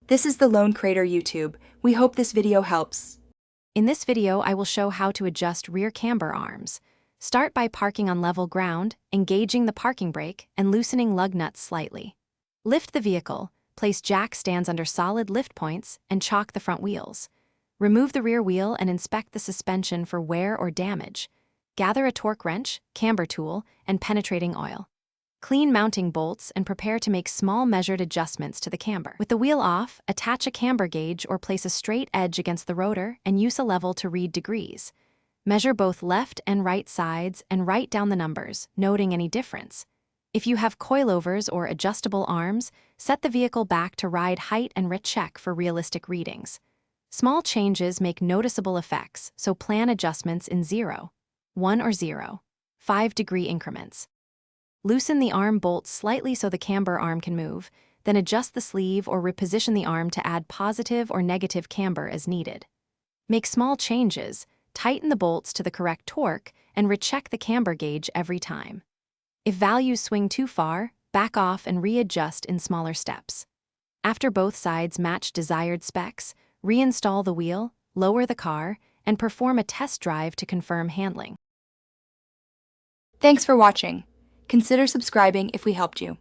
This is the Lone Crater YouTube. We hope this video helps. In this video, I will show how to adjust rear camber arms. Start by parking on level ground, engaging the parking brake, and loosening lug nuts slightly. Lift the vehicle, place jack stands under solid lift points, and chock the front wheels. Remove the rear wheel and inspect the suspension for wear or damage. Gather a torque wrench, camber tool, and penetrating oil. Clean mounting bolts and prepare to make small measured adjustments to the camber. With the wheel off, attach a camber gauge or place a straight edge against the rotor and use a level to read degrees. Measure both left and right sides and write down the numbers, noting any difference. If you have coilovers or adjustable arms, set the vehicle back to ride height and recheck for realistic readings. Small changes make noticeable effects, so plan adjustments in 0, 1 or 0, 5-degree increments. Loosen the arm bolts slightly so the camber arm can move, then adjust the sleeve or reposition the arm to add positive or negative camber as needed. Make small changes, tighten the bolts to the correct torque, and recheck the camber gauge every time. If values swing too far, back off and readjust in smaller steps. After both sides match desired specs, reinstall the wheel, lower the car, and perform a test drive to confirm handling. Thanks for watching. Consider subscribing if we helped you.